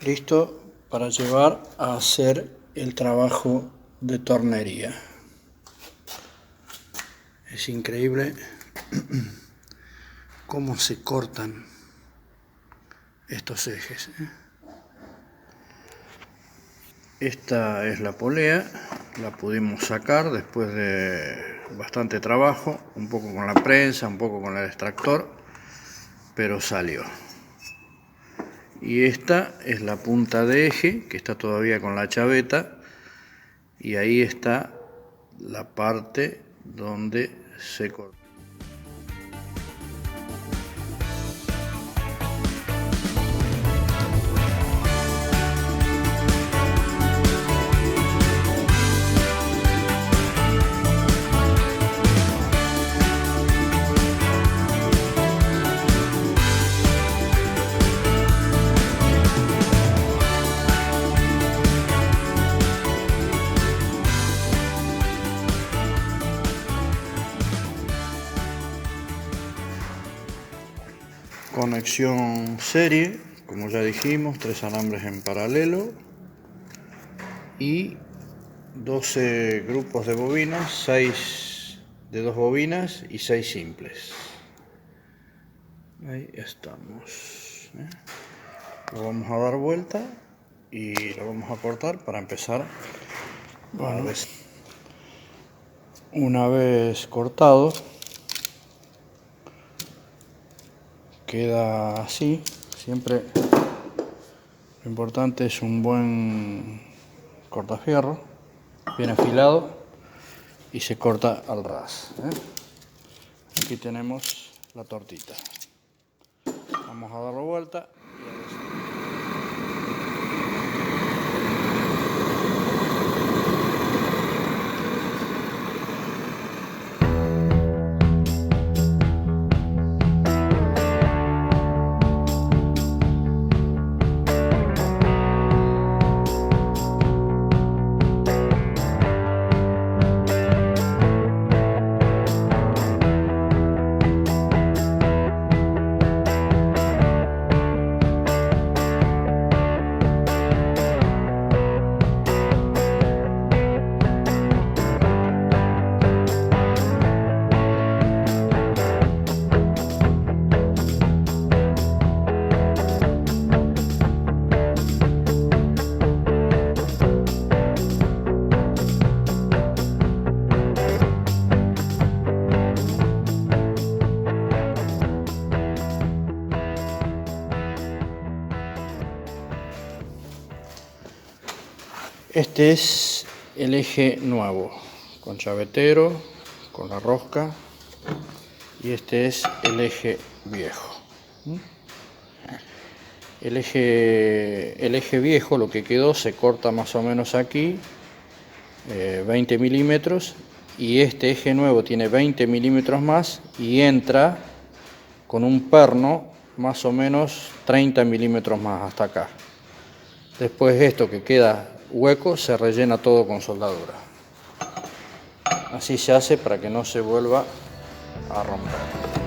listo para llevar a hacer el trabajo de tornería. Es increíble cómo se cortan estos ejes. Esta es la polea, la pudimos sacar después de bastante trabajo, un poco con la prensa, un poco con el extractor, pero salió. Y esta es la punta de eje, que está todavía con la chaveta, y ahí está la parte donde se corta. Conexión serie, como ya dijimos, 3 alambres en paralelo y 12 grupos de bobinas, 6 de 2 bobinas y 6 simples. Ahí estamos. Lo vamos a dar vuelta y lo vamos a cortar para empezar. Bueno, una vez cortado, queda así. Siempre lo importante es un buen cortafierro, bien afilado, y se corta al ras. Aquí tenemos la tortita. Vamos a darlo vuelta. Este es el eje nuevo, con chavetero, con la rosca, y este es el eje viejo. El eje viejo, lo que quedó, se corta más o menos aquí, 20 milímetros, y este eje nuevo tiene 20 milímetros más y entra con un perno más o menos 30 milímetros más hasta acá. Después esto que queda hueco se rellena todo con soldadura. Así se hace para que no se vuelva a romper.